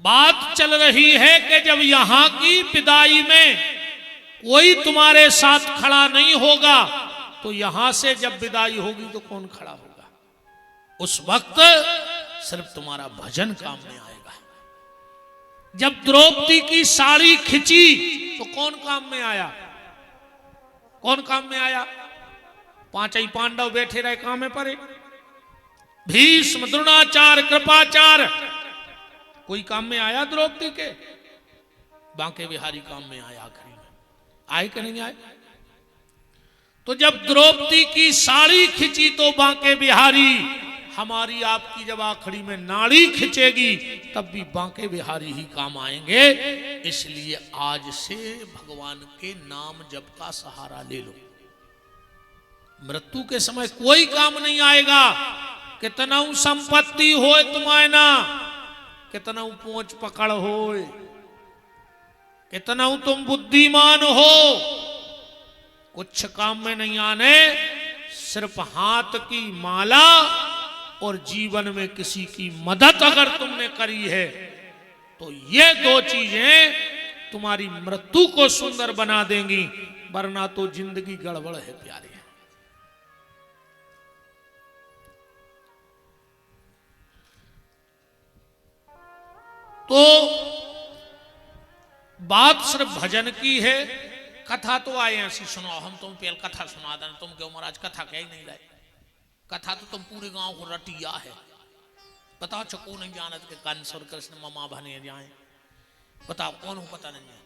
बात चल रही है कि जब यहां की विदाई में कोई तुम्हारे साथ खड़ा नहीं होगा तो यहां से जब विदाई होगी तो कौन खड़ा होगा? उस वक्त सिर्फ तुम्हारा भजन काम में आएगा। जब द्रौपदी की साड़ी खिंची तो कौन काम में आया? कौन काम में आया? पांचई पांडव बैठे रहे काम में पड़े। भीष्म, द्रोणाचार्य, कृपाचार्य, कोई काम में आया द्रौपदी के? बांके बिहारी काम में आया। आखिरी में आए कि नहीं आए? तो जब द्रौपदी की साड़ी खिंची तो बांके बिहारी, हमारी आपकी जब आखिरी में नाड़ी खिंचेगी तब भी बांके बिहारी ही काम आएंगे। इसलिए आज से भगवान के नाम जप का सहारा ले लो। मृत्यु के समय कोई काम नहीं आएगा। कितना संपत्ति हो तुम्हारे ना, कितना पोंछ पकड़ हो, कितना तुम बुद्धिमान हो, कुछ काम में नहीं आने। सिर्फ हाथ की माला और जीवन में किसी की मदद अगर तुमने करी है तो ये दो चीजें तुम्हारी मृत्यु को सुंदर बना देंगी, वरना तो जिंदगी गड़बड़ है प्यारे। तो बात सिर्फ भजन की है। कथा तो आए ऐसी सुनाओ, हम तुम पहले कथा सुना देना। तुम क्यों महाराज कथा कह ही नहीं रहे? कथा तो तुम पूरे गांव को रटिया है। बताओ चको नहीं जानत के कंस और कृष्ण ममा बने जाए? बताओ कौन हो पता नहीं है?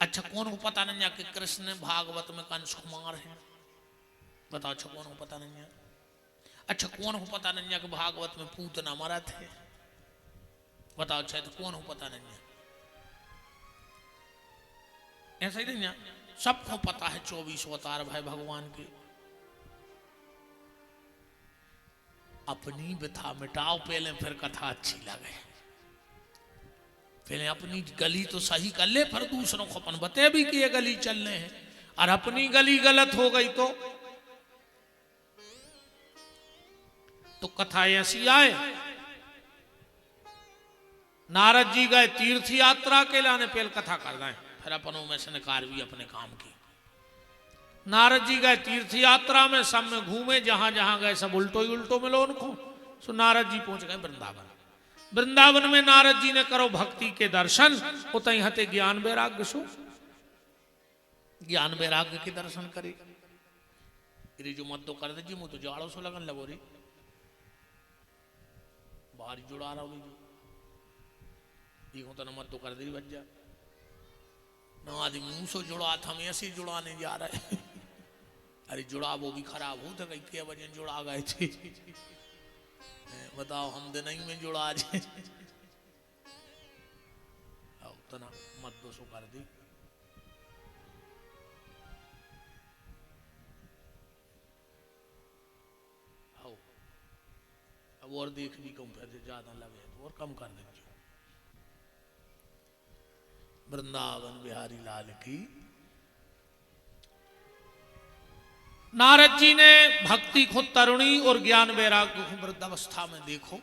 अच्छा कौन हो पता नहीं है कि कृष्ण भागवत में कंस कुमार है? बताओ अच्छा कौन हो पता नहीं है? अच्छा कौन हो पता नहीं है कि भागवत में पूतना मरा थे? बताओ अच्छा तो कौन हो पता नहीं है? ऐसा ही नहीं है, सबको पता है 24 अवतार भाई भगवान के। अपनी व्यथा मिटाओ पहले, फिर कथा अच्छी लगे। पहले अपनी गली तो सही कर ले, फिर दूसरों को अपन बते भी कि ये गली चलने हैं। और अपनी गली गलत हो गई तो कथा ऐसी आए। नारद जी गए तीर्थ यात्रा के लाने, पहले कथा कर दें, फिर अपनों में से निकार भी अपने काम की। नारद जी गए तीर्थ यात्रा में, सब में घूमे, जहां जहां गए सब उल्टो ही उल्टो मिलो उनको। सो नारद जी पहुंच गए वृंदावन। वृंदावन में नारद जी ने करो भक्ति के दर्शन, उतई हते ज्ञान वैराग्य सो, ज्ञान वैराग्य के दर्शन करे। जो मत तो कर दे जी, मुझे तो जाड़ो सो लगन लगो रे, बाहर जुड़ा रहा हूँ तो न मत तो कर दे बच जा ना। आदमी मुंह से जुड़ा था, हम ऐसे जुड़ाने जा रहे हैं। अरे जुड़ा वो भी खराब हो तो कई के वजह जुड़ा गए थे। बताओ हम दिन में जुड़ा जाए तो ना मत दो सो कर दी। अब और देख भी कम फिर ज्यादा लगे तो और कम कर दीजिए। वृंदावन बिहारी लाल की। नारद जी ने भक्ति को तरुणी और ज्ञान वैराग्य को वृद्धावस्था में देखो।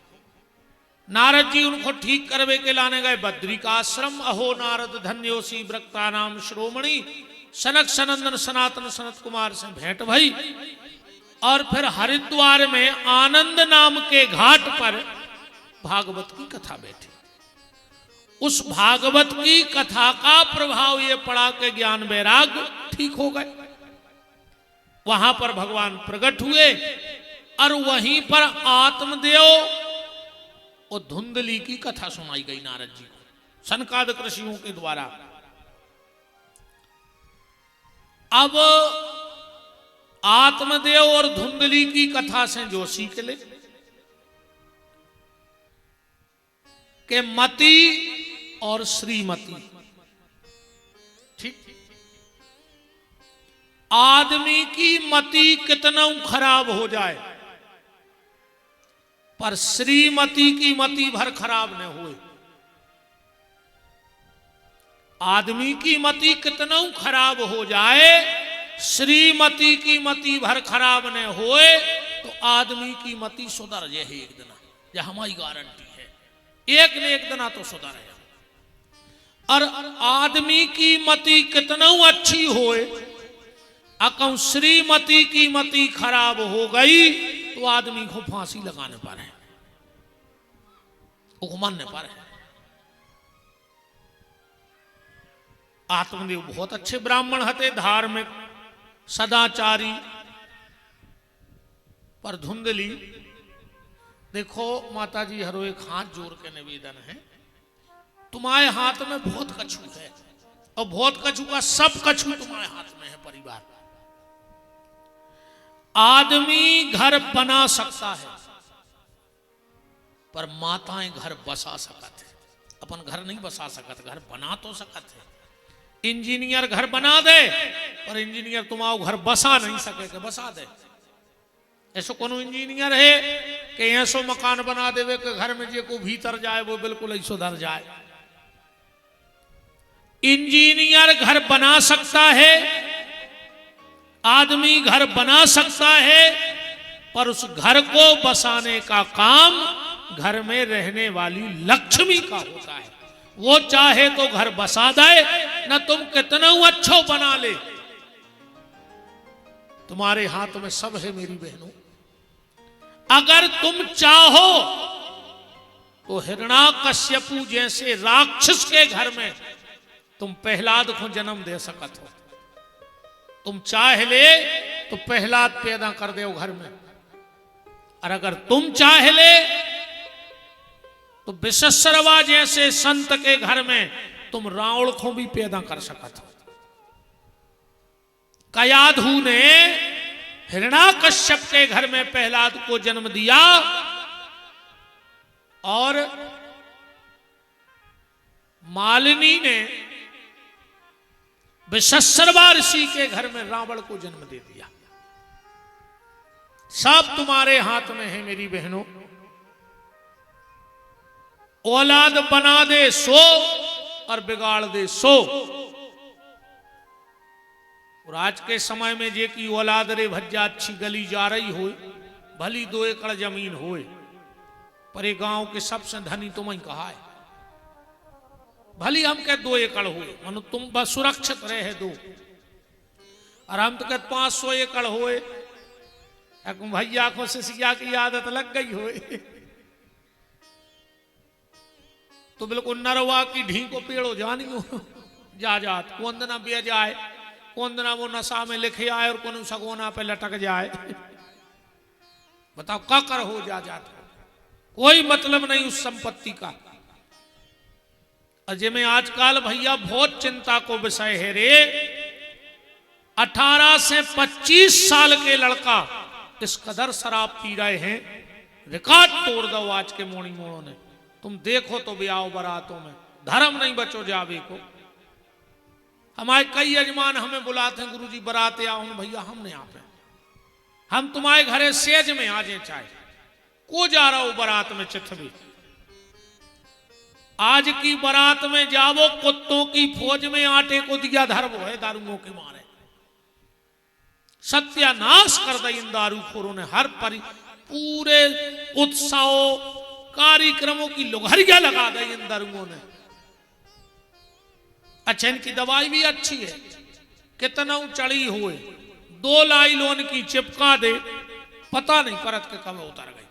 नारद जी उनको ठीक करवे के लाने गए बद्रिकाश्रम। अहो नारद धन्योसी वृक्ता नाम श्रोमणी, सनक सनंदन सनातन सनत कुमार से भेंट भई। और फिर हरिद्वार में आनंद नाम के घाट पर भागवत की कथा बैठी। उस भागवत की कथा का प्रभाव ये पड़ा कि ज्ञान वैराग्य ठीक हो गए। वहां पर भगवान प्रकट हुए और वहीं पर आत्मदेव और धुंधली की कथा सुनाई गई नारद जी को सनकादिक ऋषियों के द्वारा। अब आत्मदेव और धुंधली की कथा से जो सीख ले कि मति और श्रीमती, ठीक, आदमी की मति कितना खराब हो जाए पर श्रीमती की मति भर खराब न होए। आदमी की मति कितना खराब हो जाए, श्रीमती की मति भर खराब न होए तो आदमी की मति सुधर जाए एक दिन। यह हमारी गारंटी है। एक ने एक दिन तो सुधरे। और आदमी की मति कितना अच्छी होए, अकम श्रीमती की मति खराब हो गई तो आदमी को फांसी लगाने पर है, मरने पर है। आत्मदेव बहुत अच्छे ब्राह्मण हते, धार्मिक सदाचारी, पर धुंधली। देखो माता जी हरो एक हाथ जोड़ के निवेदन है, तुम्हारे हाथ में बहुत कछु है और बहुत कछु का सब कछु तुम्हारे हाथ में है। परिवार, आदमी घर बना सकता है पर माताएं घर बसा सकत है। अपन घर नहीं बसा सकत, घर बना तो सकत है। इंजीनियर घर बना दे और इंजीनियर तुम्हारा घर बसा नहीं सके कि बसा दे। ऐसो कोनो इंजीनियर है कि ऐसो मकान बना देवे कि घर में जे को भीतर जाए वो बिल्कुल ऐसो धर जाए। इंजीनियर घर बना सकता है, आदमी घर बना सकता है, पर उस घर को बसाने का काम घर में रहने वाली लक्ष्मी का होता है। वो चाहे तो घर बसा दे, न तुम कितना अच्छो बना ले, तुम्हारे हाथ में सब है मेरी बहनों। अगर तुम चाहो तो हिरण्याकश्यपु जैसे राक्षस के घर में तुम प्रहलाद को जन्म दे सकत हो। तुम चाह ले तो प्रहलाद पैदा कर दे घर में, और अगर तुम चाह ले तो विश्वशर्मा जैसे संत के घर में तुम रावण को भी पैदा कर सकत हो। कयाधु ने हिरण्याकश्यप के घर में प्रहलाद को जन्म दिया और मालिनी ने विश्वशर्मा ऋषि के घर में रावण को जन्म दे दिया। सब तुम्हारे हाथ में है मेरी बहनों। औलाद बना दे सो और बिगाड़ दे सो। और आज के समय में जे की औलाद रे भज्जा अच्छी गली जा रही हो, भली 2 एकड़ जमीन होए, पर ये गांव के सबसे धनी तुम ही कहा है। भली हम कह 2 एकड़ हुए, मनो तुम बस सुरक्षित रहे दो, और हम तो कहते 500 एकड़ होए। भैया को सिसिया की आदत लग गई होए तो बिल्कुल नरवा की ढी को पेड़ो जानी हो जा जात। कौन दिना बिया जाए, कौन दिना वो नशा में लिखे आए और कौन सगोना पे लटक जाए। बताओ क्या कर हो जा जाता, कोई मतलब नहीं उस संपत्ति का। अजय में आजकल भैया बहुत चिंता को विषय है रे। 18 से 25 साल के लड़का इस कदर शराब पी रहे हैं, रिकॉर्ड तोड़ दो आज के मोड़ी मोड़ों ने। तुम देखो तो ब्याह बारातों में धर्म नहीं बचो जावे को। हमारे कई यजमान हमें बुलाते हैं, गुरुजी बारात आओ। भैया हम नहीं आते, हम तुम्हारे घरे सेज में आ जाए, चाहे को जा रहा हो बारात में चित्त भी। आज की बारात में जावो कुत्तों की फौज में आटे को दिया धर्म है दारुओं के मारे। सत्यानाश कर दी इन दारूखोरों ने। हर पूरे उत्सवों कार्यक्रमों की लुघरिया लगा दी इन दारुओं ने। अच्छा इनकी दवाई भी अच्छी है, कितना चढ़ी हुए 2 लाइलोन की चिपका दे, पता नहीं परत के कब उतर गई।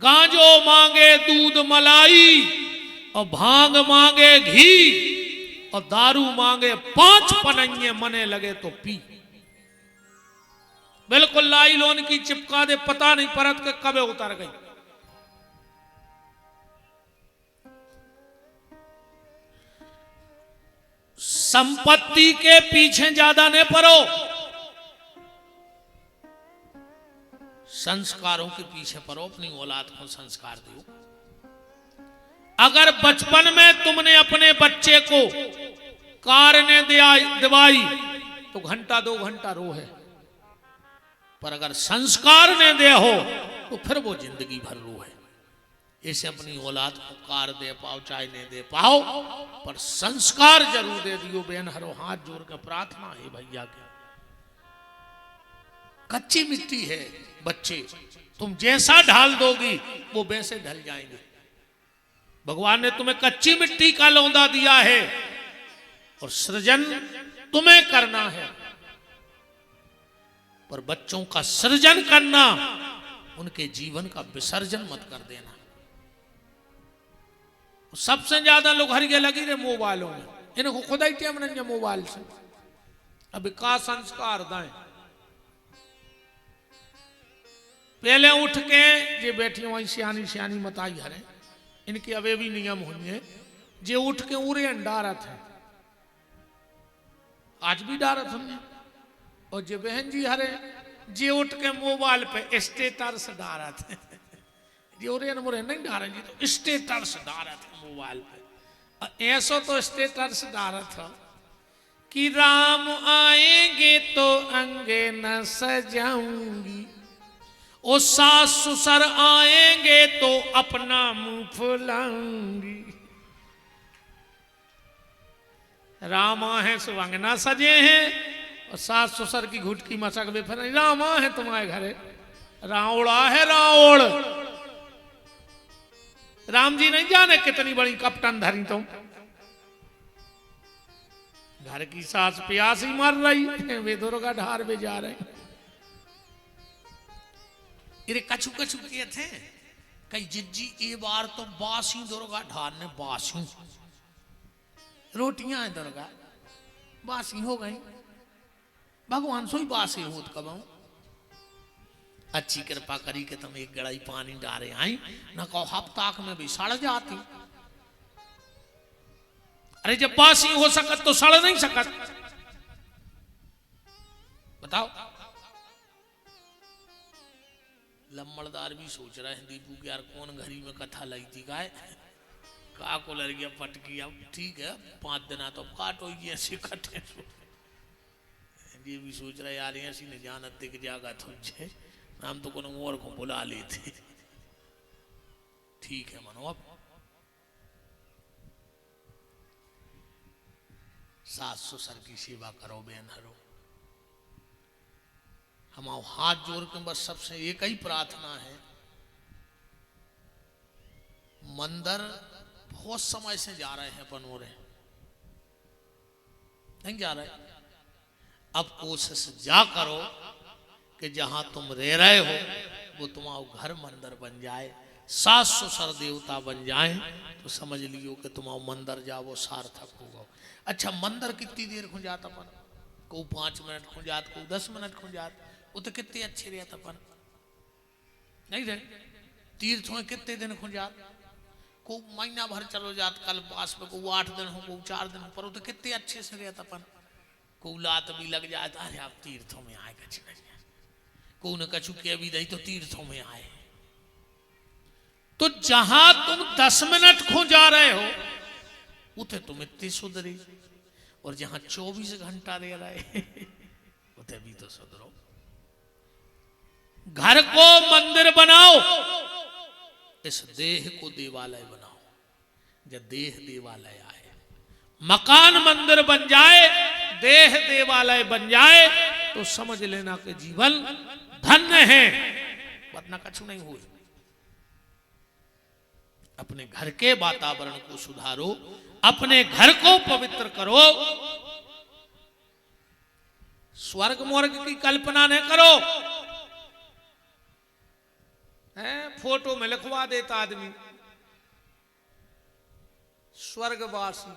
गांजो मांगे दूध मलाई और भांग मांगे घी और दारू मांगे 5 पनइये, मने लगे तो पी। बिल्कुल लाइलोन की चिपका दे, पता नहीं परत के कब उतर गई। संपत्ति के पीछे ज्यादा न पड़ो, संस्कारों के पीछे पड़ो। अपनी औलाद को संस्कार दो। अगर बचपन में तुमने अपने बच्चे को कार ने दिवाई तो घंटा 2 घंटा रोहे, पर अगर संस्कार ने दे हो तो फिर वो जिंदगी भर रोहे। इसे अपनी औलाद को कार दे पाओ चाहे नहीं दे पाओ, पर संस्कार जरूर दे दियो। बहन हरो हाथ जोड़ कर प्रार्थना है भैया के। कच्ची मिट्टी है, बच्चे तुम जैसा ढाल दोगी वो वैसे ढल जाएंगे। भगवान ने तुम्हें कच्ची मिट्टी का लौंदा दिया है और सृजन तुम्हें करना है, पर बच्चों का सृजन करना, उनके जीवन का विसर्जन मत कर देना। सबसे ज्यादा लोग हरिगे लगी रहे मोबाइलों में, इनको खुदा ही टेम नहीं है मोबाइल से। अभी का संस्कार दाएं, पहले उठ के जे बैठी वही सियानी सियानी मताई हरे, इनके अवे भी नियम होंगे, जे उठ के उरे डारत है, आज भी डारत हमने। और जे बहन जी हरे जे उठ के मोबाइल पे स्टेटस डारत है, जे उरे मुरे नहीं डारे जी, तो स्टेटस डारत है मोबाइल पे। ऐसा तो स्टेटस डारत है कि राम आएंगे तो अंगे न सजाऊंगी, ओ सास ससुर आएंगे तो अपना मुंह फुलाऊंगी। रामा है सो अंगना सजे हैं, और सास ससुर की घुटकी मचक बे फिर रामा है तुम्हारे घरे, रावड़ा है रावड़। राम जी नहीं जाने कितनी बड़ी कपटन धरी तुम, घर की सास प्यासी मर रही है, वे दुर्गा ढार में जा रहे हैं। इरे कछु कछु के थे कई जिज्जी ए बार तो बासी दुर्गा ढार ने बासी रोटियां है दुर्गा बासी हो गई, भगवान सोई बासी होत कब अच्छी कृपा करी के तुम एक गड़ाई पानी डारे आई न कहो हफ्ताक में भी सड़ जाती। अरे जब बासी हो सकत तो सड़ नहीं सकत, बताओ। लम्बड़दार भी सोच रहे हैं दीपू की यार कौन घड़ी में कथा लगी थी गाय का को लड़ गया पटकी, अब ठीक है 5 दिन तो काटो ऐसे कटे। ये भी सोच रहे यार ऐसी ने जानत दिख जागा तुझे, हम तो कोनो और को बुला लेते। ठीक है मनो, अब सास ससुर की सेवा करो बहनों। हम हाथ जोड़ के बस सबसे एक ही प्रार्थना है, मंदिर बहुत समय से जा रहे हैं पनोरे, नहीं जा रहे, अब कोशिश जा करो कि जहां तुम रह रहे हो वो तुम्हारा घर मंदिर बन जाए, सास ससुर देवता बन जाए, तो समझ लियो कि तुम्हारा मंदिर जाओ सार्थक होगा। अच्छा मंदिर कितनी देर खो जाता अपन को 5 मिनट खो जात को 10 मिनट खो जात, वो तो कितने अच्छे रहता अपन नहीं रहे। तीर्थ में कितने दिन खो जात, को महीना भर चलो जात, कल पास में को 8 दिन हो को 4 दिन पर, वो तो कितने अच्छे से रहता अपन। को लात भी लग जाता है आप तीर्थों में आए कछु को न कछु के भी नहीं तो तीर्थों में आए। तो जहां तुम 10 मिनट खो जा रहे हो उते तुम इतनी सुधरी, और जहां 24 घंटा रह रहे उते भी तो सुधरो। घर को मंदिर बनाओ, इस देह को देवालय बनाओ। जब देह देवालय आए, मकान मंदिर बन जाए, देह देवालय बन जाए, तो समझ लेना कि जीवन धन्य है, वरना कछु नहीं हुए। अपने घर के वातावरण को सुधारो, अपने घर को पवित्र करो, स्वर्ग मोर्ग की कल्पना न करो। फोटो में लिखवा देता आदमी स्वर्गवासी,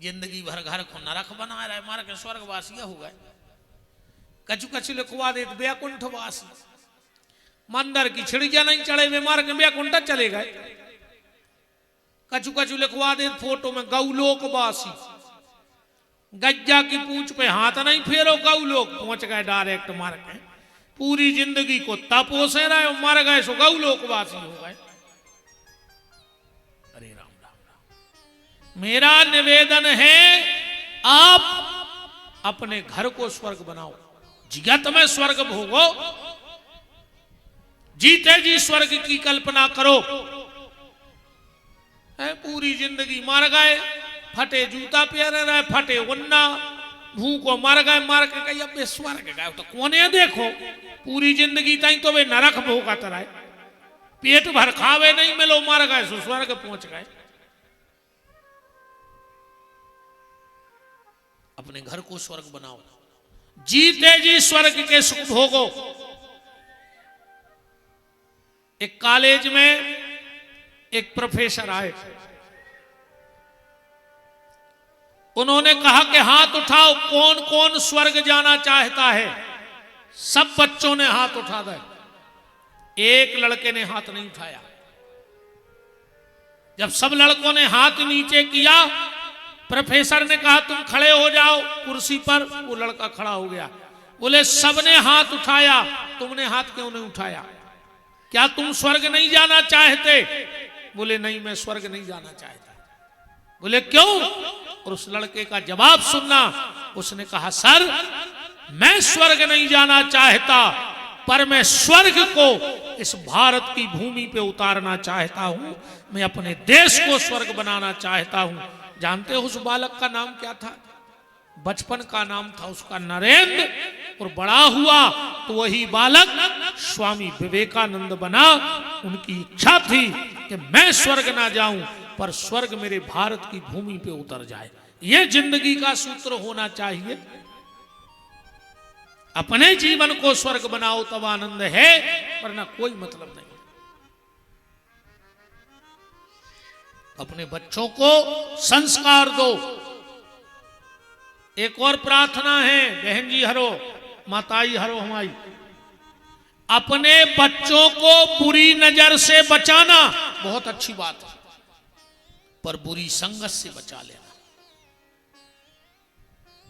जिंदगी भर घर को नरक बना रहा है, मार के स्वर्गवासी हो गए। कछु कछु लिखवा दे बैकुंठवासी, मंदिर की छिड़िया नहीं चढ़े वे मार के बैकुंठ चले गए। कछु कछु लिखवा दे फोटो में गौलोकवासी, गज्जा की पूंछ पे हाथ नहीं फेरो गौलोक पहुंच गए डायरेक्ट मार के। पूरी जिंदगी को तपोसे रहे मर गए सो गौलोकवासी हो गए। अरे राम राम राम। मेरा निवेदन है आप अपने घर को स्वर्ग बनाओ, जगत में स्वर्ग भोगो, जीते जी स्वर्ग की कल्पना करो। पूरी जिंदगी मर गए, फटे जूता पहने रहे, फटे उन्ना, भूख को मर के कही अब स्वर्ग गए तो कोने देखो पूरी जिंदगी तई तो वे नरक भूखा तरह पेट भर खावे नहीं मिलो मर गए सो स्वर्ग पहुंच गए। अपने घर को स्वर्ग बनाओ, जीते जी स्वर्ग के सुख भोगो। एक कॉलेज में एक प्रोफेसर आए, उन्होंने कहा कि हाथ उठाओ कौन कौन स्वर्ग जाना चाहता है। सब बच्चों ने हाथ उठा दिए, एक लड़के ने हाथ नहीं उठाया। जब सब लड़कों ने हाथ नीचे किया, प्रोफेसर ने कहा तुम खड़े हो जाओ कुर्सी पर। वो लड़का खड़ा हो गया। बोले सबने हाथ उठाया, तुमने हाथ क्यों नहीं उठाया? क्या तुम स्वर्ग नहीं जाना चाहते? बोले नहीं, मैं स्वर्ग नहीं जाना चाहता। बोले क्यों? और उस लड़के का जवाब सुनना। उसने कहा सर, मैं स्वर्ग नहीं जाना चाहता, पर मैं स्वर्ग को इस भारत की भूमि पे उतारना चाहता हूं। मैं अपने देश को स्वर्ग बनाना चाहता हूं। जानते हो उस बालक का नाम क्या था? बचपन का नाम था उसका नरेंद्र। और बड़ा हुआ तो वही बालक स्वामी विवेकानंद बना। उनकी इच्छा थी कि मैं स्वर्ग ना जाऊं, पर स्वर्ग मेरे भारत की भूमि पे उतर जाए। यह जिंदगी का सूत्र होना चाहिए। अपने जीवन को स्वर्ग बनाओ तब आनंद है, वरना कोई मतलब नहीं। अपने बच्चों को संस्कार दो। एक और प्रार्थना है, बहन जी हरो, माताई हरो हमारी। अपने बच्चों को बुरी नजर से बचाना बहुत अच्छी बात है, पर बुरी संगत से बचा लेना।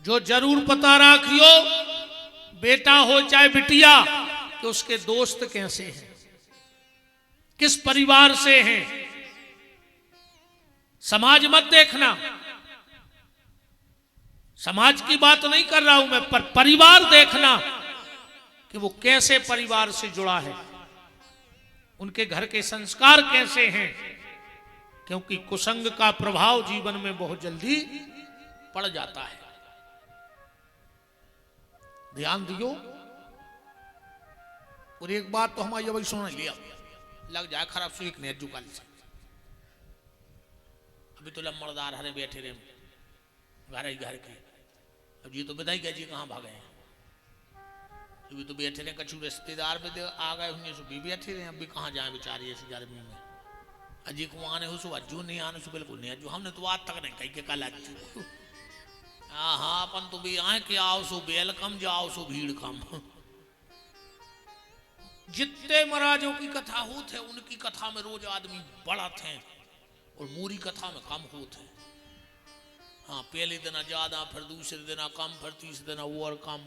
जो जरूर पता रखियो, बेटा हो चाहे बिटिया, कि उसके दोस्त कैसे हैं, किस परिवार से हैं। समाज मत देखना, समाज की बात नहीं कर रहा हूं मैं, पर परिवार देखना कि वो कैसे परिवार से जुड़ा है, उनके घर के संस्कार कैसे हैं। क्योंकि कुसंग का प्रभाव जीवन में बहुत जल्दी पड़ जाता है। ध्यान दियो। और एक बात तो हमारी अभी सुन लिया, लग जाए खराब सुख ने जुका ली। अभी तो लम्बड़दार हरे बैठे रहे घर के। अब जी तो बताई क्या जी कहाँ भागे हैं? अभी तो बैठे रहे, कछु रिश्तेदार में आ गए होंगे, सो भी बैठे रहे। अभी कहाँ जाए बेचारी ऐसी गर्मी में। अजी को आने हो सो अज्जू नहीं आने सो बिल्कुल नहीं अज्जू। हमने तो आज तक नहीं कही के कल अज्जू। हाँ अपन तो भी आए कि आओ सो वेलकम, जाओ सो भीड़ कम। जितने महाराजों की कथा होते उनकी कथा में रोज आदमी बड़ा थे और मूरी कथा में कम होते। हाँ, पहले दिन ज्यादा, फिर दूसरे दिन कम, फिर तीसरे दिन वो और कम,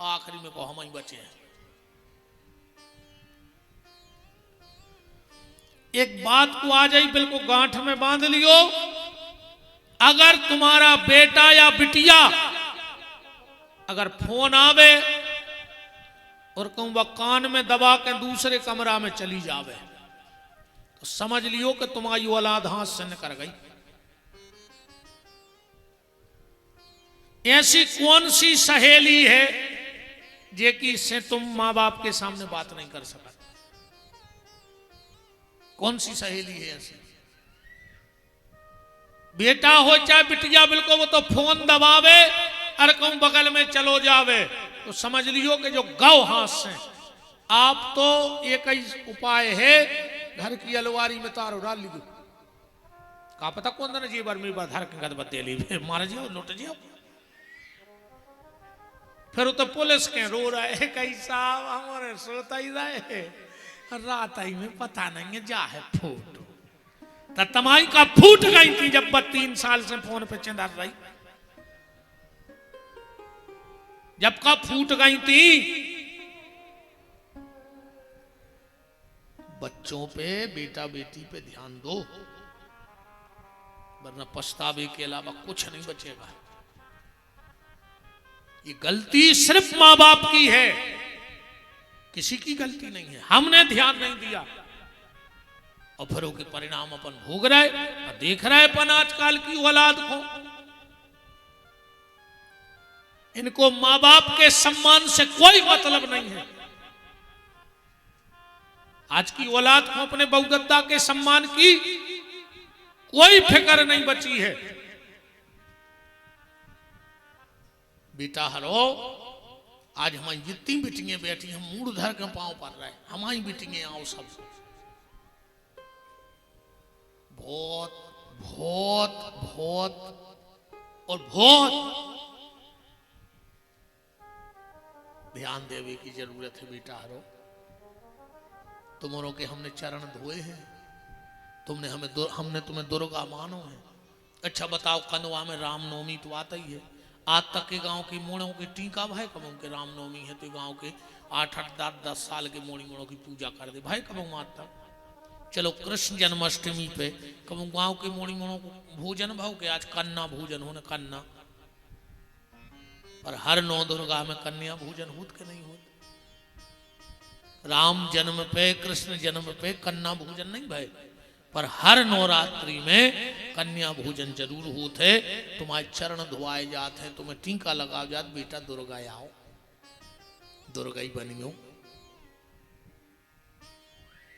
आखिरी में को हम ही बचे हैं। एक बात को आ जाई बिल्कुल गांठ में बांध लियो। अगर तुम्हारा बेटा या बिटिया अगर फोन आवे और कहूं वह कान में दबा के दूसरे कमरा में चली जावे, तो समझ लियो कि तुम्हारी औलाद हाथ से निकल गई। ऐसी कौन सी सहेली है जेकी से तुम मां बाप के सामने बात नहीं कर सकते? कौन सी सहेली है ऐसी? बेटा हो चाहे बिटिया, बिल्कुल वो तो फोन दबावे और कहूं बगल में चलो जावे, तो समझ लियो कि जो गौ हाथ से। आप तो एक ही उपाय है, घर की अलवारी में तारो डाल लीजिए। का पता कौन दिन जी बार में धर के गद बत्ते ली मार जियो, लुट जियो। फिर तो पुलिस के रो रहे है, कैसा हमारे सोता ही रहे रात आई में पता नहीं है जा है फोटो। तो तमाई का फूट गई थी जब 3 साल से फोन पे चिंदा रही। जब का फूट गई थी। बच्चों पे, बेटा बेटी पे ध्यान दो, वरना पछतावे के अलावा कुछ नहीं बचेगा। ये गलती सिर्फ मां बाप की है, किसी की गलती नहीं है। हमने ध्यान नहीं दिया और फिर के परिणाम अपन भोग रहे और देख रहे अपन आजकल की औलाद को। इनको मां बाप के सम्मान से कोई मतलब नहीं है। आज की औलाद को अपने बहुदत्ता के सम्मान की कोई फिक्र नहीं बची है। बेटा हरो, आज हमारी जितनी बेटियां बैठी हम मूड धर के पांव पर रहे, हमारी बेटियां आओ सब बहुत बहुत बहुत और बहुत ध्यान देवे की जरूरत है। बेटा हरो, तुमरों के हमने चरण धोए हैं, हमने तुम्हें दुर्गा मानो है। अच्छा बताओ, कनवा में रामनवमी तो आता ही है। आज तक के गांव की मोड़ों के टीका भाई कबों के रामनवमी है तो गांव के 8-8 10 साल के मोड़ी मोड़ों की पूजा कर दे भाई कबों आज तक। चलो कृष्ण जन्माष्टमी पे कबों गांव के मोड़ी मोड़ों को भोजन भाव के आज कन्या भोजन होने कन्या, पर हर नौ दुर्गा में कन्या भोजन होत के नहीं होत। राम जन्म पे कृष्ण जन्म पे कन्या भोजन नहीं भाई, पर हर नवरात्रि में कन्या भोजन जरूर होते। तुम्हारे चरण धुआए जाते हैं, तुम्हें टीका लगा जात, बेटा दुर्गा आओ, दुर्गा ही बनियो।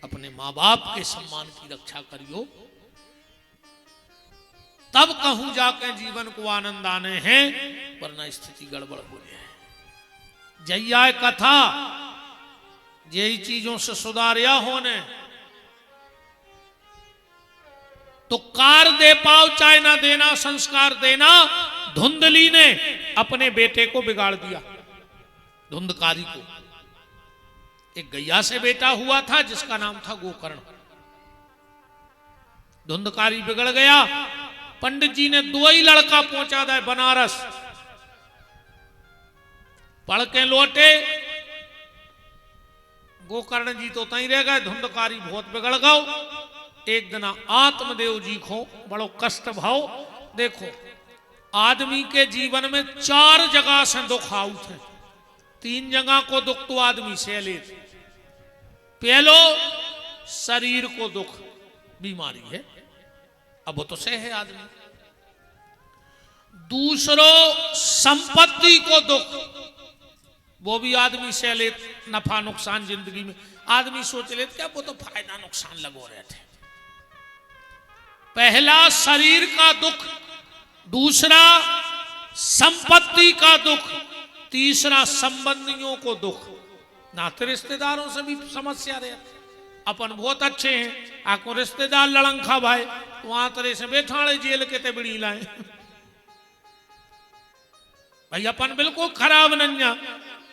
अपने माँ बाप के सम्मान की रक्षा करियो, तब कहूं जाके जीवन को आनंद आने हैं, वरना स्थिति गड़बड़ हो जाए। जैया कथा यही चीजों से सुधारिया होने तो कार दे पाओ चाहे ना देना, संस्कार देना। धुंधली ने अपने बेटे को बिगाड़ दिया, धुंधकारी को। एक गैया से बेटा हुआ था जिसका नाम था गोकर्ण। धुंधकारी बिगड़ गया, पंडित जी ने 2 ही लड़का पहुंचा दिया बनारस। पढ़ के लौटे, गोकर्ण जी तो तहीं रह गए, धुंधकारी बहुत बिगड़ गए। एक दिन आत्मदेव जी को बड़ो कष्ट भाव। देखो, आदमी के जीवन में 4 जगह से दुख आउत है। 3 जगह को दुख तो आदमी से ले। पहलो शरीर को दुख, बीमारी है, अब वो तो से है आदमी। दूसरो संपत्ति को दुख, वो भी आदमी से ले। नफा नुकसान जिंदगी में आदमी सोच ले क्या, वो तो फायदा नुकसान लगो रहे थे। पहला शरीर का दुख, दूसरा संपत्ति का दुख, तीसरा संबंधियों को दुख। नाते रिश्तेदारों से भी समस्या रहे। अपन बहुत अच्छे हैं, आको रिश्तेदार लड़ंखा भाई वहां तरह से बैठाड़े जेल के ते बिड़ी लाए भाई। अपन बिल्कुल खराब नन्या,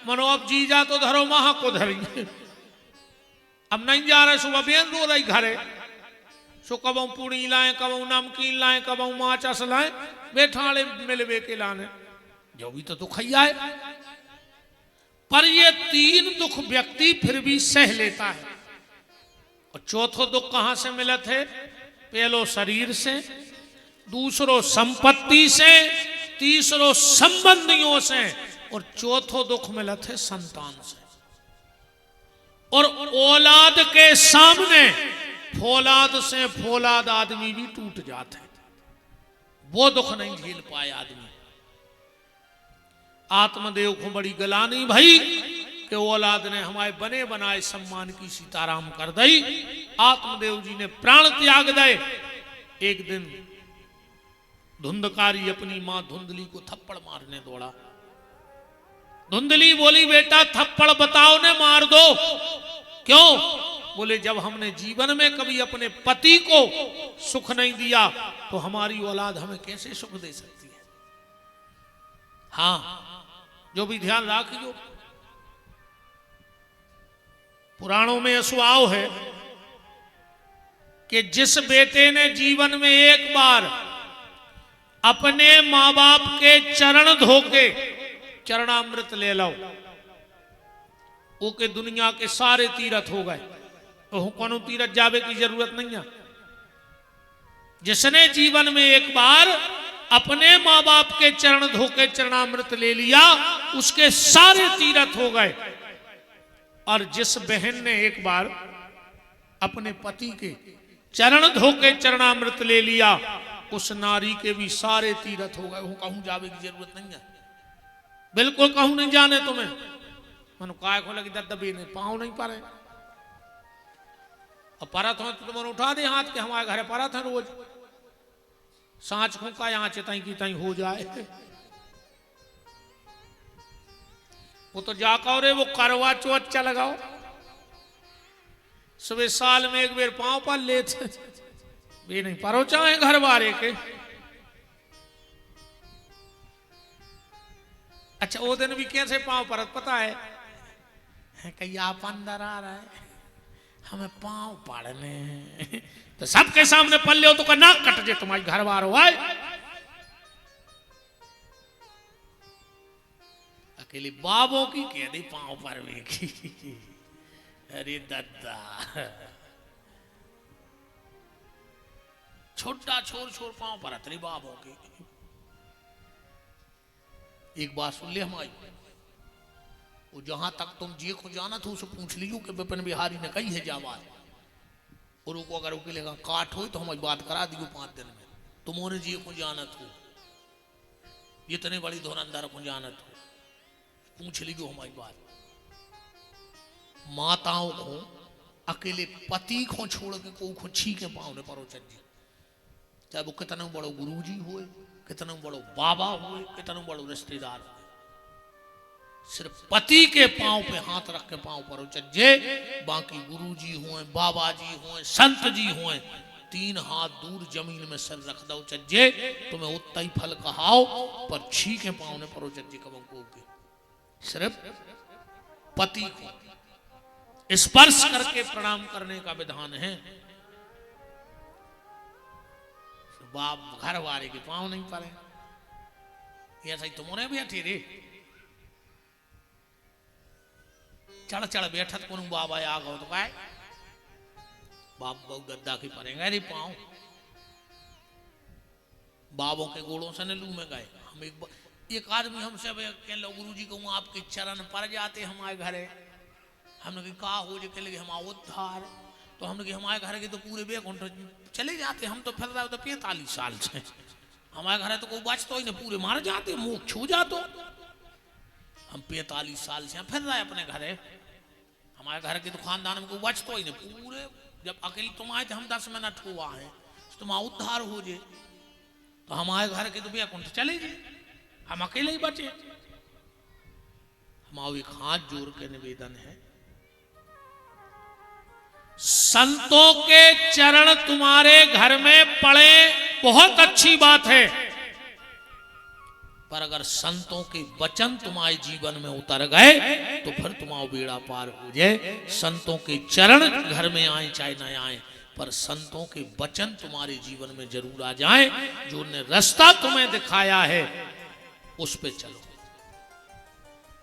मनो अब जी जा तो धरो महा को धरी। अब नहीं जा रहे, सुबह बेन रो रही घरे, सो कबों पूड़ी लाए, कबों नमकीन लाए, कबों माचस लाए, बैठाड़े मिलवे के लाने, जो भी तो दुख ही आए। पर ये 3 दुख व्यक्ति फिर भी सह लेता है। और चौथो दुख कहां से मिला थे? पहलो शरीर से, दूसरो संपत्ति से, तीसरो संबंधियों से, और चौथो दुख मिला थे संतान से। और औलाद के सामने फौलाद से फौलाद आदमी भी टूट जाते हैं, वो दुख नहीं झेल पाए आदमी। आत्मदेव को बड़ी गलानी भाई कि औलाद ने हमारे बने बनाए सम्मान की सीताराम कर दई। आत्मदेव जी ने प्राण त्याग दे। एक दिन धुंधकारी अपनी मां धुंधली को थप्पड़ मारने दौड़ा। धुंधली बोली, बेटा थप्पड़ बताओ ने मार दो। क्यों? बोले, जब हमने जीवन में कभी अपने पति को सुख नहीं दिया तो हमारी औलाद हमें कैसे सुख दे सकती है। हाँ, जो भी ध्यान रखियो, पुराणों में सुआव है कि जिस बेटे ने जीवन में एक बार अपने मां बाप के चरण धोके चरणामृत ले लो, वो के दुनिया के सारे तीरथ हो गए। तो कोनो तीरथ जावे की जरूरत नहीं है। जिसने जीवन में एक बार अपने मां बाप के चरण धोके चरणामृत ले लिया, उसके सारे तीरथ हो गए। और जिस बहन ने एक बार अपने पति के चरण धोके चरणामृत ले लिया, उस नारी के भी सारे तीरथ हो गए। कहूं जावे की जरूरत नहीं है। बिल्कुल कहूं नहीं जाने तुम्हें। मनु काय को लगी दबी नहीं, पाँव नहीं पारे। अब परत हो तो तुम उठा दे हाथ के, हमारे घर परत है रोज, सांच खूंका यहाँ चिताई की तई हो जाए। वो तो जाकर रे वो करवा चौथ चल लगाओ, सुबह साल में एक बेर पांव पर लेते भी नहीं परो चाहे घर बारे के। अच्छा वो दिन भी कैसे पांव परत पता है कहीं आप अंदर आ रहा है, हमें पांव पड़ने तो सबके सामने पल्ले हो तो का नाक कट जाए तुम्हारी घर बार हो आए। अकेली बाबों की कह दी पांव पर की। अरे दद्दा छोटा छोर छोर पांव पर अतरी बाबों की। एक बात सुन ले हमारी, वो जहां तक तुम जी को जाना था उसे पूछ लीजिए कि विपिन बिहारी ने कही है जावाज, और को अगर उके लेगा काट हो तो हमारी बात करा दी 5 दिन में। तुम्हारे जी को जाना था, इतने बड़ी धुरंधर को जाना था, पूछ लीजिए हमारी बात। माताओं को अकेले पति को छोड़ के को छी के पाँव परो चज्जी, चाहे वो कितना बड़ो गुरुजी हो, कितना बड़ो बाबा हो, कितना बड़ो रिश्तेदार हो, सिर्फ पति के पांव पे हाथ रख के पांव पर चज्जे। बाकी गुरुजी हो, बाबा जी हो, संत जी हो, 3 हाथ दूर जमीन में सर रख दो चज्जे, तुम्हें उतना ही फल कहाओ, पर छी के पांव ने परो चज्जे कब को सिर्फ पति को स्पर्श करके प्रणाम करने का विधान है। बाप घर वाले के पांव नहीं पड़े, ऐसा ही तुम्हारे भी अठी रे चढ़ चढ़ बैठत को बाबा आ गो तो काय बाप बहुत गद्दा की पड़ेगा रे पांव। बाबों के गोड़ों से न लू में गए हम। एक आदमी हमसे कह लो गुरु जी को आपके चरण पर जाते हमारे घरे, हमने कहा हो जे कह लगे हम उद्धार, तो हमने हमारे घर के तो पूरे बेकुंठ चले जाते, हम तो फिर रहे तो 45 साल से हमारे घर तो कोई बचता ही नहीं, पूरे मार जाते मुंह छू जाते। हम 45 साल से फिर रहे अपने घरे, हमारे घर के तो खानदान में कोई बचता ही नहीं पूरे। जब अकेले तुम आए थे हम 10 मिनट हुआ है तो तुम उद्धार हो जे, तो हमारे घर के तो बेकुंठ चले गए, हम अकेले ही बचे। हमारा एक हाथ जोड़ के निवेदन है, संतों के चरण तुम्हारे घर में पड़े बहुत अच्छी बात है, पर अगर संतों के वचन तुम्हारे जीवन में उतर गए तो फिर तुम्हारा बेड़ा पार हो जाए। संतों के चरण घर में आए चाहे न आए, पर संतों के वचन तुम्हारे जीवन में जरूर आ जाए। जो ने रास्ता तुम्हें दिखाया है उस पे चलो।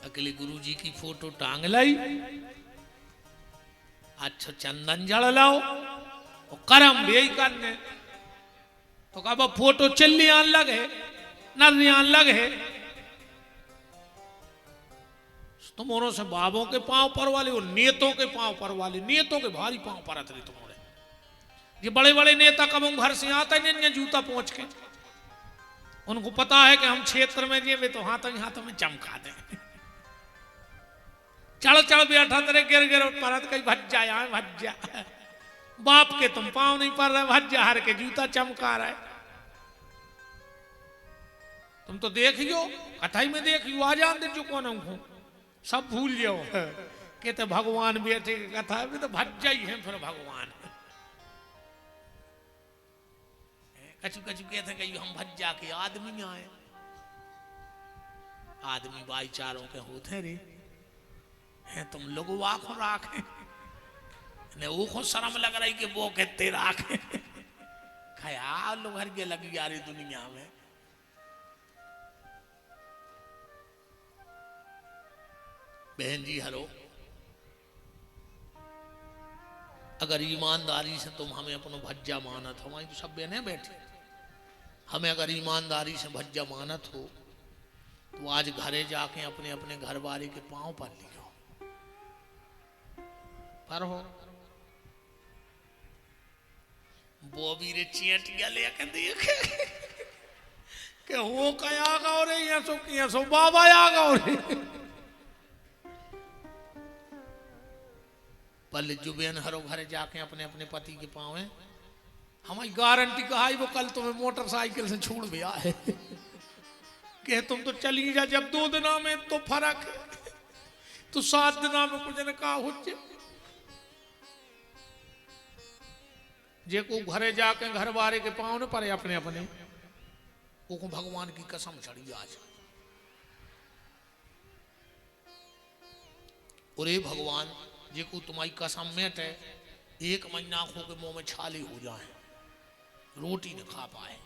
अकेले गुरु जी की फोटो टांग लाई, अच्छा चंदन जड़ लाओ और करम भी करने, तो कब फोटो चिल्ली आन लगे नरनी आन लगे, तुम्हारों से बाबों के पांव पर वाले और नेतों के पांव पर वाले, नेतों के भारी पांव पर आते तुम्हारे। ये बड़े बड़े नेता कब घर से आते नहीं जूता पहुंच के, उनको पता है कि हम क्षेत्र में जी तो हाथों में चमका दें। चढ़ चढ़ बैठा तेरे गिर गिर परत कहीं भज जा, यहाँ भज जा, बाप के तुम पांव नहीं पड़ रहे, भज जा, हर के जूता चमका रहा है। तुम तो देखियो कथाई में देखियो, आ जान दे जो कौन हूं सब भूल जाओ, कहते भगवान बैठे कथा में तो भज जाई है फिर भगवान। कछु कछु कहते कहीं हम भज जाके आदमी आए, आदमी भाईचारों के होते रे हैं, तुम लोग वाखो राखे ने वो को शर्म लग रही कि वो कहते राखे ख्याल लोग हर के लगी यारी दुनिया में। बहन जी हरो, अगर ईमानदारी से तुम हमें अपना भज्जा मानत हो, हमारी तो सब बहनें बैठी, हमें अगर ईमानदारी से भज्जा मानत हो तो आज घरे जाके अपने अपने घर वाले के पांव पर लियो पर हो। वो भी रे चेट गया लेके देख कि वो कया गौ रे या सो बाबा आ गौ रे। पल जुबेन हरो घर जाके अपने अपने पति के पाँव में हमारी गारंटी कहा वो कल तुम्हें मोटरसाइकिल से छोड़ भी आए कि तुम तो चली जा, जब 2 दिना में तो फर्क है तो 7 दिना में कुछ ने कहा हो जे को घरे जाके घर बारे के पाँव ने परे अपने अपने वो को भगवान की कसम चढ़ी आज। अरे भगवान जे को तुम्हारी कसम में है 1 महीना हो के मुंह में छाले हो जाए, रोटी न खा पाए,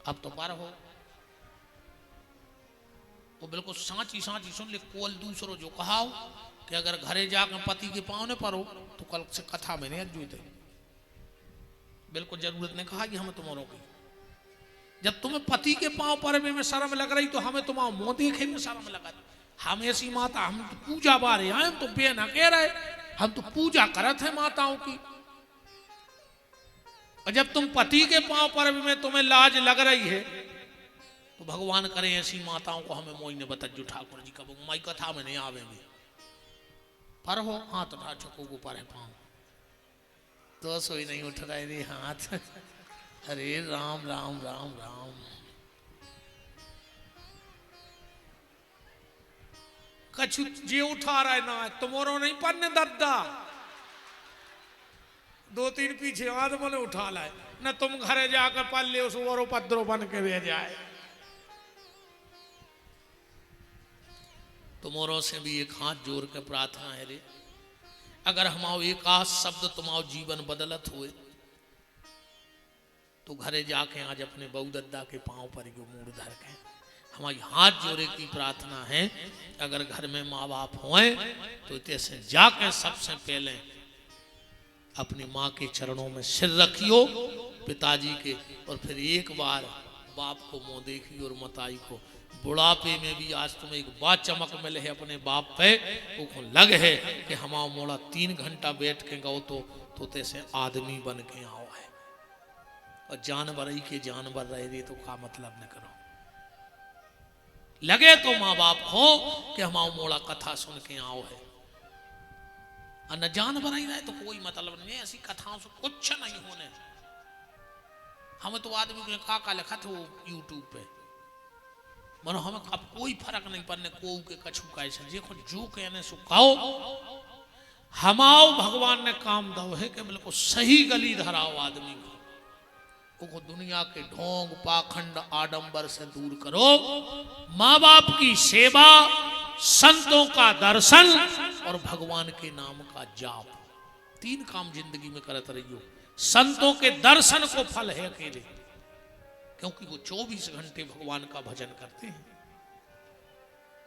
अब तो पार हो। वो बिल्कुल सांची सांची सुन ले, कोल दूसरो जो कहा हो कि अगर घरे जाकर पति के पाँव ने परो तो कल से कथा में नहीं जूते। बिल्कुल जरूरत ने कहा कि हमें तुम्हारों की, जब तुम्हें पति के पाँव पर में शर्म लग रही तो हमें तुम्हारा मुंह देखे में शर्म लगा। हम ऐसी माता, हम तो पूजा बारे आए, हम तो बेना कह रहे, हम तो पूजा करत है माताओं की। और जब तुम पति के पांव पर में तुम्हें लाज लग रही है तो भगवान करे ऐसी माताओं को हमें मोई ने बता जो ठाकुर जी का माई कथा में नहीं आवेंगे। पर हो हाथ उठा छको को पर है पाँव तो सोई नहीं उठ रहे रे हाथ। अरे राम राम राम राम। कछु जे उठा रहा है ना तुम्हारो नहीं पन्ने दद्दा 2-3 पीछे हाथ बोले उठा लाए न तुम घरे जाकर पल्ले उस वरो पद्रो बन के रह जाए। तुम्हारों से भी एक हाथ जोड़ के प्रार्थना है रे, अगर हमारो एक आध शब्द तुम्हारो जीवन बदलत हुए तो घरे जाके आज अपने बहू दद्दा के पांव पर जो मूड धर के हमारी हाथ जोड़े की प्रार्थना है। अगर घर में माँ बाप होए तो इतने जाके सबसे पहले अपनी माँ के चरणों में सिर रखियो पिताजी के, और फिर एक बार बाप को मुंह देखियो और मताई को। बुढ़ापे में भी आज तुम्हें एक बात चमक मिले है अपने बाप पे, वो लग है कि हमारा मोड़ा 3 घंटा बैठ के गो तो तैसे आदमी बन के आओ है, और जानवर ही के जानवर रह रहे तो का मतलब न करो। लगे तो माँ बाप हो कि हमारा मोड़ा कथा सुन के आओ है, और न जानवर ही रहे तो कोई मतलब नहीं। ऐसी कथाओं से कुछ नहीं होने। हमें तो आदमी को का लिखा था यूट्यूब पे, मनो हमें अब कोई फर्क नहीं पड़ने को के कछु कैसे देखो जो कहने सो कहो। हमाओ भगवान ने काम दो है कि बिल्कुल सही गली धराओ आदमी को दुनिया के ढोंग पाखंड आडंबर से दूर करो। माँ बाप की सेवा, संतों का दर्शन और भगवान के नाम का जाप, 3 काम जिंदगी में करते रहियो। संतों के दर्शन को फल है अकेले, क्योंकि वो 24 घंटे भगवान का भजन करते हैं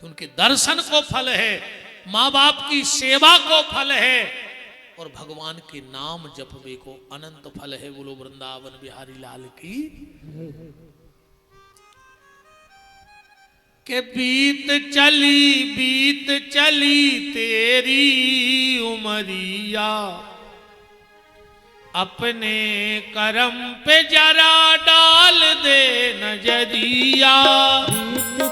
तो उनके दर्शन को फल है, माँ बाप की सेवा को फल है, और भगवान के नाम जपवे को अनंत फल है। बोलो वृंदावन बिहारी लाल की। के बीत चली तेरी उमरिया, अपने करम पे जरा डाल दे नजरिया। बीत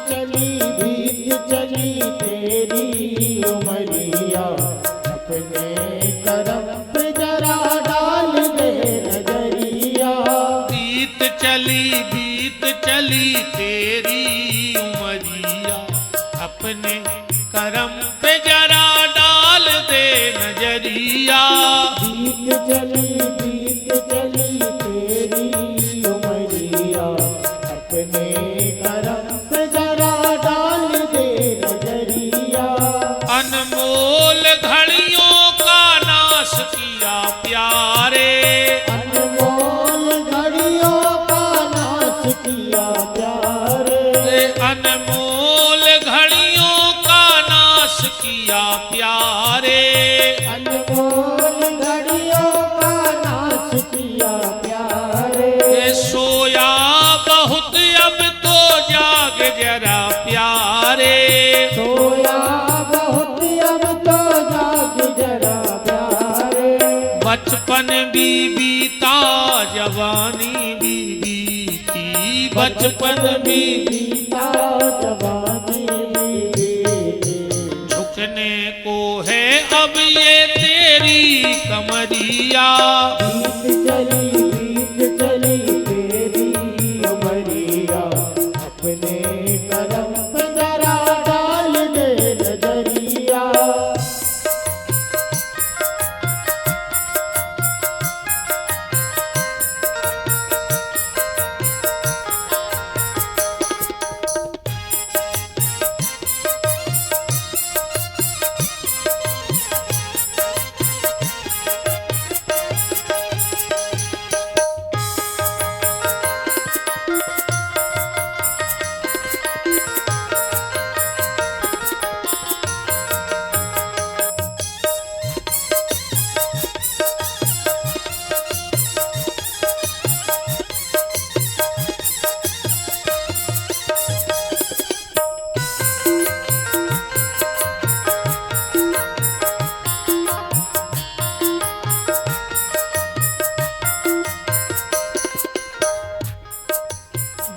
चली तेरी उमरिया, अपने करम पे जरा डाल दे नजरिया। बीत चली तेरी उमरिया, अपने करम पे जरा डाल दे नजरिया। बीत चली तेरी उमरिया, अपने करम पे जरा डाल दे नजरिया। अनमोल घड़ियों का नाश किया प्यारे, अनमोल घड़ियों का नाश किया प्यारे। अनमोल घड़ियों का नाश किया प्यारे। अनमोल घड़ियों का नाश किया प्यारे। सोया बहुत अब तो जाग जरा प्यारे। सोया बहुत अब तो जाग जरा प्यारे। बचपन भी बीता जवानी भी बीती, बचपन भी बीता जवानी बीती। झुकने को है अब ये तेरी कमरिया। बीत चली तेरी उमरिया, अपने करम पे जरा डाल दे नजरिया।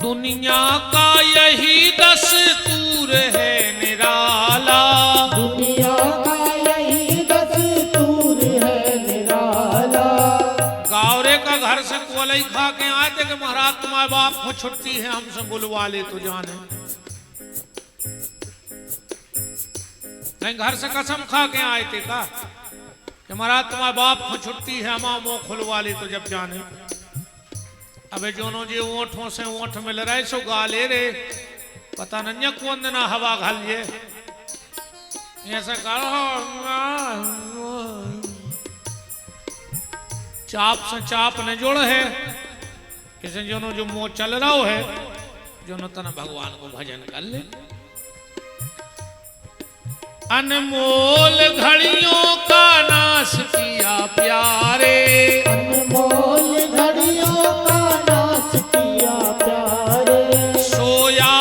दुनिया का यही दस्तूर है निराला। दुनिया का यही दस्तूर है निराला। गावरे का घर से कोलई खा के आए थे कि महाराज तुम्हारे बाप को छुट्टी है, हमसे बुलवा ले तो जाने। नहीं, घर से कसम खा के आए थे का कि महाराज तुम्हारे बाप को छुट्टी है, हम मुंह खुलवा ले तो जब जाने। अबे जोनो जी ओठों से ओठ मिल रहे सो गाले रे, पता नहीं कौन दिन हवा घाल ये ऐसा करो। चाप से चाप न जोड़ है किसी जोनो जो मुंह चल रहा है, जोनो तना भगवान को भजन कर ले। अनमोल घड़ियों का नाश किया प्यारे। अनमोल घड़ियों का नाश किया प्यारे। सोया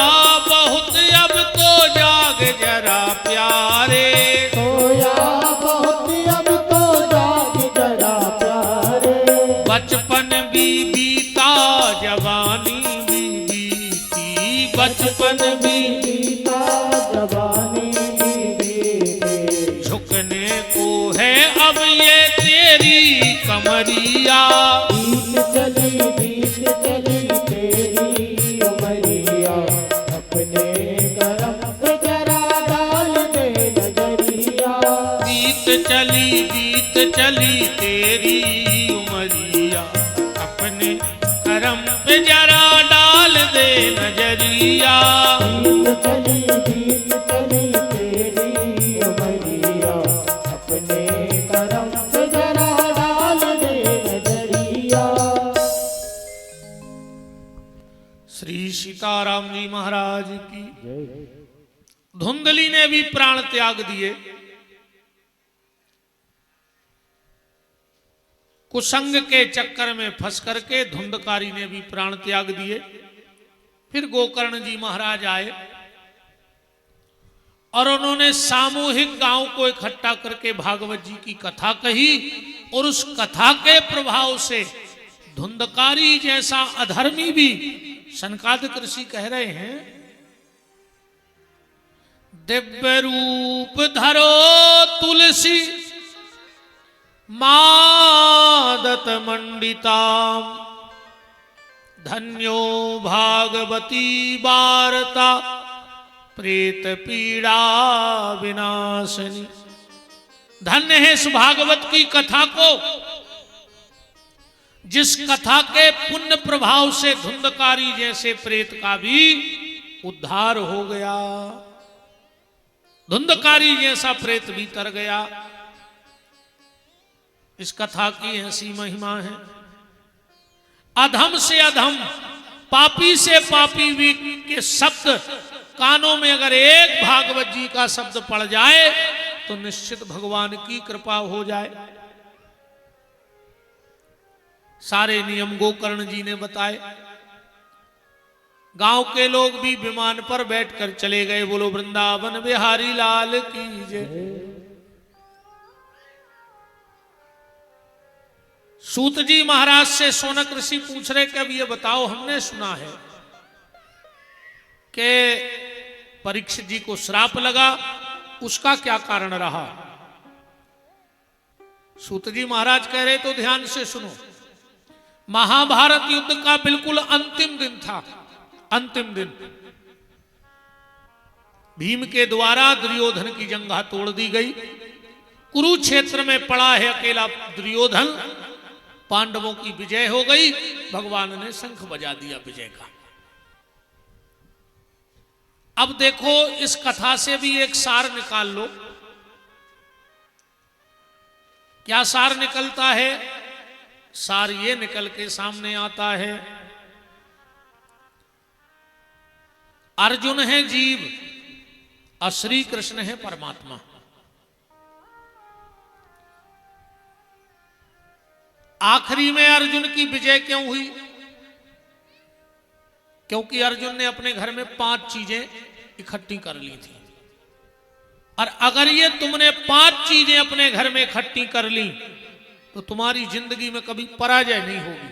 बहुत अब तो जाग जरा प्यारे। सोया बहुत अब तो जाग जरा प्यारे। बचपन भी बीता जवानी भी बीती। बचपन भी बीता जवानी बीती। झुकने को है अब ये तेरी कमरिया। बीत चली तेरी उमरिया, अपने करम पे जरा डाल दे नजरिया। बीत चली तेरी उमरिया, अपने करम पे जरा डाल दे नजरिया। बीत चली तेरी उमरिया, अपने करम पे जरा डाल दे नजरिया। श्री सीताराम जी महाराज की। धुंधली ने भी प्राण त्याग दिए। कुसंग के चक्कर में फंस करके धुंधकारी ने भी प्राण त्याग दिए। फिर गोकर्ण जी महाराज आए और उन्होंने सामूहिक गांव को इकट्ठा करके भागवत जी की कथा कही। और उस कथा के प्रभाव से धुंधकारी जैसा अधर्मी भी, सनकादिक ऋषि कह रहे हैं, दिव्य रूप धरो तुलसी मादत मंडिताम। धन्यो भागवती वार्ता प्रेत पीड़ा विनाशनी। धन्य है इस भागवत की कथा को, जिस कथा के पुण्य प्रभाव से धुंधकारी जैसे प्रेत का भी उद्धार हो गया। धुंधकारी जैसा प्रेत भी तर गया। इस कथा की ऐसी महिमा है। अधम से अधम, पापी से पापी भी के शब्द कानों में अगर एक भागवत जी का शब्द पड़ जाए तो निश्चित भगवान की कृपा हो जाए। सारे नियम गोकर्ण जी ने बताए। गांव के लोग भी विमान पर बैठकर चले गए। बोलो वृंदावन बिहारी लाल की जय। सूत जी महाराज से सोनक ऋषि पूछ रहे कि अब ये बताओ, हमने सुना है कि परीक्षित जी को श्राप लगा, उसका क्या कारण रहा। सूत जी महाराज कह रहे तो ध्यान से सुनो। महाभारत युद्ध का बिल्कुल अंतिम दिन था, अंतिम दिन। भीम के द्वारा दुर्योधन की जंघा तोड़ दी गई। कुरुक्षेत्र में पड़ा है अकेला दुर्योधन। पांडवों की विजय हो गई। भगवान ने शंख बजा दिया विजय का। अब देखो, इस कथा से भी एक सार निकाल लो। क्या सार निकलता है? सार ये निकल के सामने आता है, अर्जुन है जीव और श्री कृष्ण है परमात्मा। आखिरी में अर्जुन की विजय क्यों हुई? क्योंकि अर्जुन ने अपने घर में 5 चीजें इकट्ठी कर ली थी। और अगर ये तुमने 5 चीजें अपने घर में इकट्ठी कर ली तो तुम्हारी जिंदगी में कभी पराजय नहीं होगी।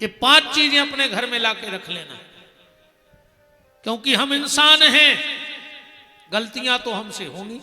ये 5 चीजें अपने घर में लाके रख लेना, क्योंकि हम इंसान हैं, गलतियां तो हमसे होंगी।